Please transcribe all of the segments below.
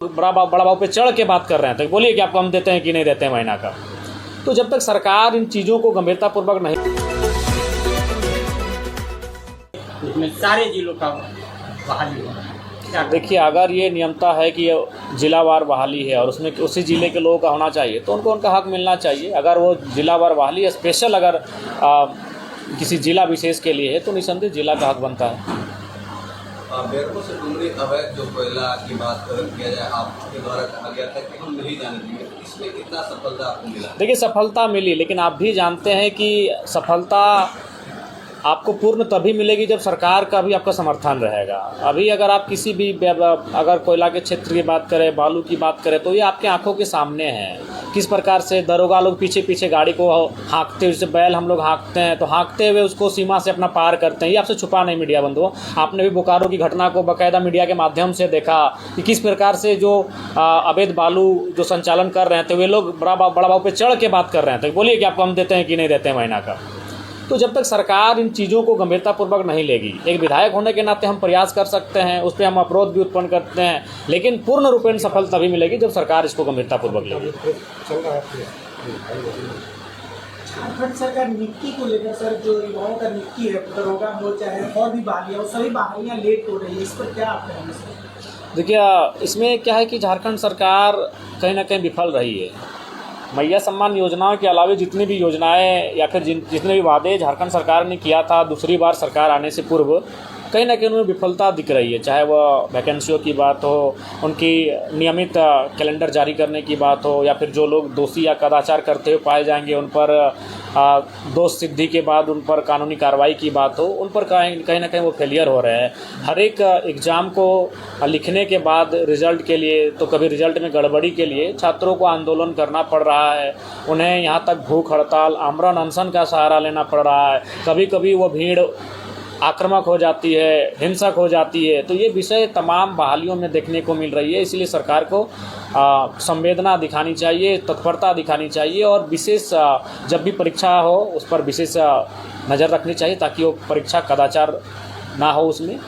बड़ा बाबू पे चढ़ के बात कर रहे हैं, तो बोलिए कि आपको हम देते हैं कि नहीं देते हैं महीना का। तो जब तक सरकार इन चीज़ों को गंभीरतापूर्वक नहीं, इसमें सारे जिलों का बहाली होगा। देखिए अगर ये नियमता है कि जिलावार बहाली है और उसमें उसी ज़िले के लोगों का होना चाहिए तो उनको उनका हक मिलना चाहिए। अगर वो जिलावार बहाली स्पेशल अगर किसी जिला विशेष के लिए है तो निसंदेह जिला का हक बनता है। बेरमो से डुमरी अवैध जो कोयला की बात किया जाए, आपके द्वारा कहा गया था कि हम नहीं जाने देंगे, इसमें कितना सफलता आपको मिला? देखिए सफलता मिली, लेकिन आप भी जानते हैं कि सफलता आपको पूर्ण तभी मिलेगी जब सरकार का भी आपका समर्थन रहेगा। अभी अगर आप किसी भी अगर कोयला के क्षेत्र की बात करें, बालू की बात करें, तो ये आपके आंखों के सामने है किस प्रकार से दरोगा लोग पीछे पीछे गाड़ी को हाँकते हुए, जैसे बैल हम लोग हाँकते हैं तो हाँकते हुए उसको सीमा से अपना पार करते हैं। ये आपसे छुपा नहीं मीडिया बंधुओं, आपने भी बोकारो की घटना को बाकायदा मीडिया के माध्यम से देखा कि किस प्रकार से जो अवैध बालू जो संचालन कर रहे थे वे लोग बड़ा बाबू पे चढ़ के बात कर रहे हैं, तो बोलिए कि आपको हम देते हैं कि नहीं देते हैं महीना का। तो जब तक सरकार इन चीज़ों को गंभीरतापूर्वक नहीं लेगी, एक विधायक होने के नाते हम प्रयास कर सकते हैं, उस पर हम अवरोध भी उत्पन्न करते हैं, लेकिन पूर्ण रूपेण सफल तभी मिलेगी जब सरकार इसको गंभीरतापूर्वक लेगी। झारखंड सरकार नियुक्ति को लेकर सर जो युवाओं का नियुक्ति है, दरोगा हो चाहे और भी बहालियाँ, वो सभी बहालियाँ लेट हो रही है, इस पर क्या आप कहेंगे सर? देखिए इसमें क्या है कि झारखंड सरकार कहीं ना कहीं विफल रही है। मैया सम्मान योजनाओं के अलावा जितनी भी योजनाएं या फिर जितने भी वादे झारखंड सरकार ने किया था दूसरी बार सरकार आने से पूर्व, कहीं ना कहीं उनमें विफलता दिख रही है। चाहे वह वैकेंसियों की बात हो, उनकी नियमित कैलेंडर जारी करने की बात हो, या फिर जो लोग दोषी या कदाचार करते हुए पाए जाएंगे उन पर दोष सिद्धि के बाद उन पर कानूनी कार्रवाई की बात हो, उन पर कहीं ना कहीं वो फेलियर हो रहे हैं। हर एक एग्ज़ाम को लिखने के बाद रिज़ल्ट के लिए, तो कभी रिज़ल्ट में गड़बड़ी के लिए छात्रों को आंदोलन करना पड़ रहा है, उन्हें यहाँ तक भूख हड़ताल, आमरण अनशन का सहारा लेना पड़ रहा है। कभी कभी वो भीड़ आक्रामक हो जाती है, हिंसक हो जाती है। तो ये विषय तमाम बहालियों में देखने को मिल रही है। इसलिए सरकार को संवेदना दिखानी चाहिए, तत्परता दिखानी चाहिए और विशेष जब भी परीक्षा हो उस पर विशेष नज़र रखनी चाहिए ताकि वो परीक्षा कदाचार ना हो उसमें।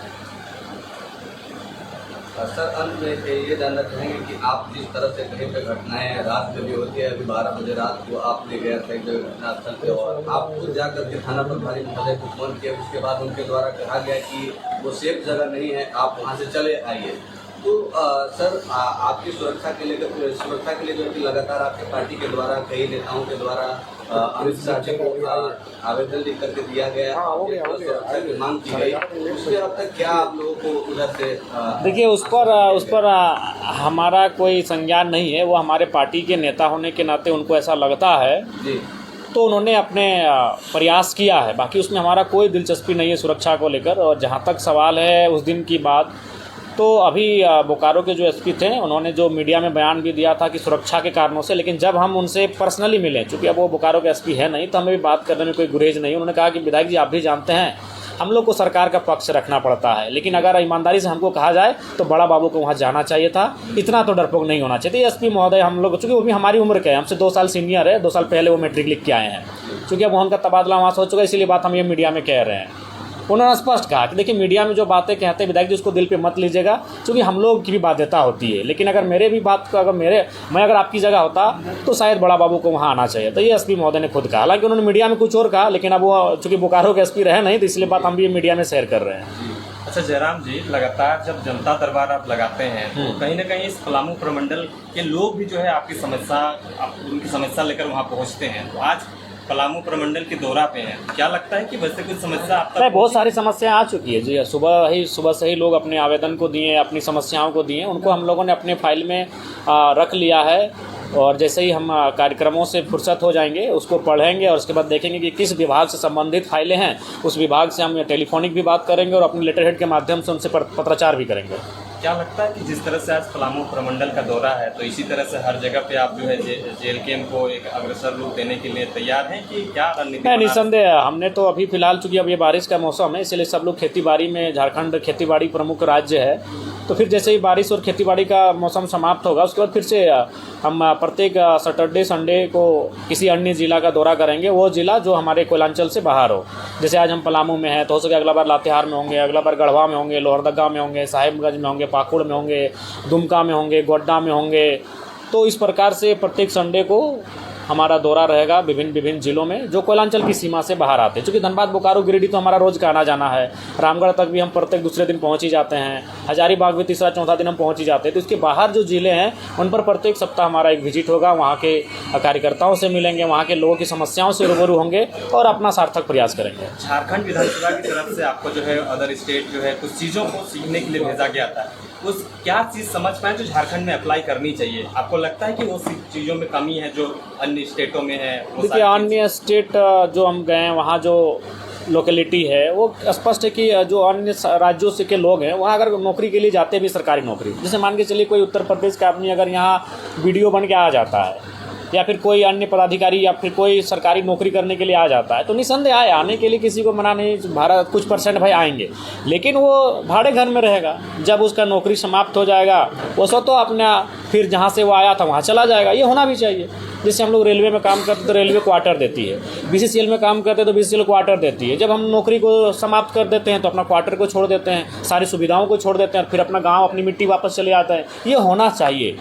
सर अंत में ये जानना चाहेंगे कि आप जिस तरह से कहीं पे घटनाएं रात में भी होती है, अभी 12 बजे रात को आप ले गए थे घटनास्थल पे और आप खुद जाकर के थाना प्रभारी महोदय को फोन किया, उसके बाद उनके द्वारा कहा गया कि वो सेफ जगह नहीं है, आप वहाँ से चले आइए। तो सर आपकी सुरक्षा के लिए जो कि लगातार आपके पार्टी के द्वारा कई नेताओं के द्वारा अमित शाह जी को आवेदन लिख करके दिया गया, सुरक्षा की मांग की गई, उसके अब तक क्या आप लोगों को उधर से देखिए उस पर हमारा कोई संज्ञान नहीं है। वो हमारे पार्टी के नेता होने के नाते उनको ऐसा लगता है जी, तो उन्होंने अपने प्रयास किया है, बाकी उसमें हमारा कोई दिलचस्पी नहीं है सुरक्षा को लेकर। और जहाँ तक सवाल है उस दिन की बात, तो अभी बोकारो के जो एसपी थे उन्होंने जो मीडिया में बयान भी दिया था कि सुरक्षा के कारणों से, लेकिन जब हम उनसे पर्सनली मिले, चूँकि अब वो बोकारो के एसपी है नहीं, तो हमें भी बात करने में कोई गुरेज नहीं। उन्होंने कहा कि विधायक जी आप भी जानते हैं हम लोग को सरकार का पक्ष रखना पड़ता है, लेकिन अगर ईमानदारी से हमको कहा जाए तो बड़ा बाबू को वहाँ जाना चाहिए था, इतना तो डरपोक नहीं होना चाहिए। एसपी महोदय हम लोग, चूँकि वो भी हमारी उम्र के हैं, हमसे 2 साल सीनियर है, 2 साल पहले वो मैट्रिक लिख के आए हैं, चूँकि अब उनका तबादला वहाँ से हो चुका है, इसीलिए बात हम ये मीडिया में कह रहे हैं। उन्होंने स्पष्ट कहा कि देखिए मीडिया में जो बातें कहते हैं विधायक जी उसको दिल पे मत लीजिएगा, क्योंकि हम लोग की भी बाध्यता होती है, लेकिन अगर मेरे भी बात को मैं अगर आपकी जगह होता तो शायद बड़ा बाबू को वहाँ आना चाहिए। तो ये एसपी महोदय ने खुद कहा, हालांकि उन्होंने मीडिया में कुछ और कहा, लेकिन अब वो चूँकि बोकारो के एसपी रहे नहीं, तो इसलिए बात हम भी मीडिया में शेयर कर रहे हैं। अच्छा जयराम जी, लगातार जब जनता दरबार आप लगाते हैं तो कहीं ना कहीं इस पलामू प्रमंडल के लोग भी जो है आपकी समस्या लेकर वहाँ पहुँचते हैं। तो आज पलामू प्रमंडल के दौरा पे हैं, क्या लगता है कि वैसे कुछ समस्या आप तक? बहुत सारी समस्याएं आ चुकी है जी। सुबह से ही लोग अपने आवेदन को दिए, अपनी समस्याओं को दिए, उनको हम लोगों ने अपने फाइल में रख लिया है। और जैसे ही हम कार्यक्रमों से फुर्सत हो जाएंगे उसको पढ़ेंगे और उसके बाद देखेंगे कि किस विभाग से संबंधित फाइलें हैं, उस विभाग से हम टेलीफोनिक भी बात करेंगे और अपने लेटर हेड के माध्यम से उनसे पत्राचार भी करेंगे। क्या लगता है कि जिस तरह से आज पलामू प्रमंडल का दौरा है, तो इसी तरह से हर जगह पे आप जो है JLKM को एक अग्रसर रूप देने के लिए तैयार हैं कि क्या रणनीति? नहीं, निसंदेह हमने तो अभी फिलहाल चूँकि अब ये बारिश का मौसम है, इसलिए सब लोग खेती बाड़ी में, झारखंड खेती बाड़ी प्रमुख राज्य है, तो तो फिर जैसे ही बारिश और खेतीबाड़ी का मौसम समाप्त होगा उसके बाद फिर से हम प्रत्येक सैटरडे संडे को किसी अन्य ज़िला का दौरा करेंगे, वो ज़िला जो हमारे कोयलांचल से बाहर हो। जैसे आज हम पलामू में हैं तो हो सके अगला बार लातेहार में होंगे, अगला बार गढ़वा में होंगे, लोहरदगा में होंगे, साहिबगंज में होंगे, पाकुड़ में होंगे, दुमका में होंगे, गोड्डा में होंगे। तो इस प्रकार से प्रत्येक संडे को हमारा दौरा रहेगा विभिन्न ज़िलों में जो कोयलांचल की सीमा से बाहर आते हैं। चूँकि धनबाद, बोकारो, गिरिडीह तो हमारा रोज़ का आना जाना है, रामगढ़ तक भी हम प्रत्येक दूसरे दिन पहुंच ही जाते हैं, हजारीबाग भी तीसरा चौथा दिन हम पहुंच ही जाते हैं। तो इसके बाहर जो ज़िले हैं उन पर प्रत्येक सप्ताह हमारा एक विजिट होगा, वहाँ के कार्यकर्ताओं से मिलेंगे, वहाँ के लोगों की समस्याओं से रूबरू होंगे और अपना सार्थक प्रयास करेंगे। झारखंड विधानसभा की तरफ से आपको जो है अदर स्टेट जो है कुछ चीज़ों को सीखने के लिए भेजा गया था, उस क्या चीज़ समझ पाए जो झारखंड में अप्लाई करनी चाहिए? आपको लगता है कि वो चीज़ों में कमी है जो अन्य स्टेटों में है? देखिए, अन्य स्टेट जो हम गए हैं वहाँ जो लोकेलिटी है वो स्पष्ट है कि जो अन्य राज्यों से के लोग हैं वहाँ अगर नौकरी के लिए जाते भी सरकारी नौकरी, जैसे मान के चलिए कोई उत्तर प्रदेश का आदमी अगर यहाँ वीडियो बन के आ जाता है या फिर कोई अन्य पदाधिकारी या फिर कोई सरकारी नौकरी करने के लिए आ जाता है तो निसंदेह आए, आने के लिए किसी को मना नहीं, भारत कुछ परसेंट भाई आएंगे, लेकिन वो भाड़े घर में रहेगा। जब उसका नौकरी समाप्त हो जाएगा वो सो तो अपना फिर जहाँ से वो आया था वहाँ चला जाएगा। ये होना भी चाहिए। जैसे हम लोग रेलवे में काम करते तो रेलवे क्वार्टर देती है, BCCL में काम करते तो BCCL क्वार्टर देती है। जब हम नौकरी को समाप्त कर देते हैं तो अपना क्वार्टर को छोड़ देते हैं, सारी सुविधाओं को छोड़ देते हैं, फिर अपना गाँव अपनी मिट्टी वापस चले आते हैं। ये होना चाहिए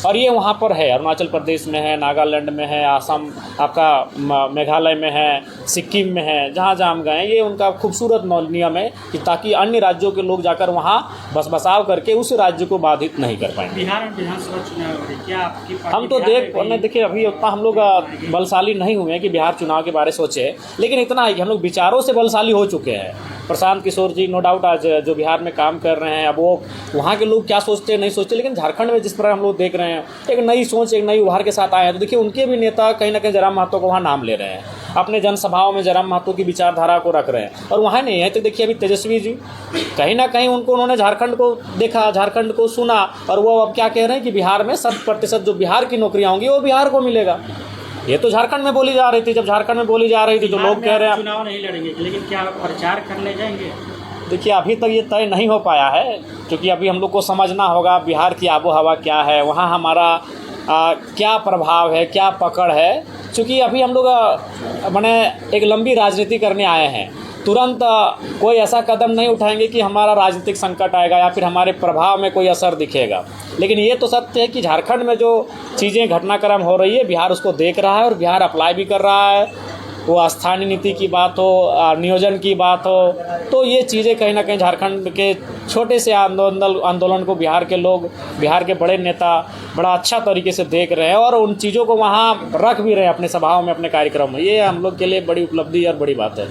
और ये वहाँ पर है, अरुणाचल प्रदेश में है, नागालैंड में है, आसाम आपका मेघालय में है, सिक्किम में है, जहाँ जहाँ हम गए ये उनका खूबसूरत नियम है कि ताकि अन्य राज्यों के लोग जाकर वहाँ बसाव करके उस राज्य को बाधित नहीं कर पाएंगे। बिहार में विधानसभा चुनाव क्या आपकी हम तो देखिए अभी उतना हम लोग बलशाली नहीं हुए हैं कि बिहार चुनाव के बारे सोचे, लेकिन इतना है कि हम लोग विचारों से बलशाली हो चुके हैं। प्रशांत किशोर जी नो डाउट आज जो बिहार में काम कर रहे हैं, अब वो वहाँ के लोग क्या सोचते हैं नहीं सोचते, लेकिन झारखंड में जिस प्रकार हम लोग देख रहे हैं एक नई सोच, एक नई उभार के साथ आए हैं। तो देखिए उनके भी नेता कहीं ना कहीं जयराम महतो को वहाँ नाम ले रहे हैं, अपने जनसभाओं में जयराम महतो की विचारधारा को रख रहे हैं। और वहाँ नहीं है तो देखिए अभी तेजस्वी जी कहीं ना कहीं उन्होंने झारखंड को देखा, झारखंड को सुना और वो अब क्या कह रहे हैं कि बिहार में 100% जो बिहार की नौकरियाँ होंगी वो बिहार को मिलेगा। ये तो झारखंड में बोली जा रही थी, जब झारखंड में बोली जा रही थी तो लोग कह रहे हैं चुनाव नहीं लड़ेंगे, लेकिन क्या प्रचार करने जाएंगे? देखिए अभी तक ये तय नहीं हो पाया है, क्योंकि अभी हम लोग को समझना होगा बिहार की आबो हवा क्या है, वहाँ हमारा क्या प्रभाव है, क्या पकड़ है। क्योंकि अभी हम लोग माने एक लंबी राजनीति करने आए हैं, तुरंत कोई ऐसा कदम नहीं उठाएंगे कि हमारा राजनीतिक संकट आएगा या फिर हमारे प्रभाव में कोई असर दिखेगा। लेकिन ये तो सत्य है कि झारखंड में जो चीज़ें घटनाक्रम हो रही है बिहार उसको देख रहा है और बिहार अप्लाई भी कर रहा है। वो स्थानीय नीति की बात हो, नियोजन की बात हो, तो ये चीज़ें कहीं ना कहीं झारखंड के छोटे से आंदोलन को बिहार के लोग, बिहार के बड़े नेता बड़ा अच्छा तरीके से देख रहे हैं और उन चीज़ों को वहाँ रख भी रहे हैं अपने सभाओं में, अपने कार्यक्रम में। ये हम लोग के लिए बड़ी उपलब्धि और बड़ी बात है।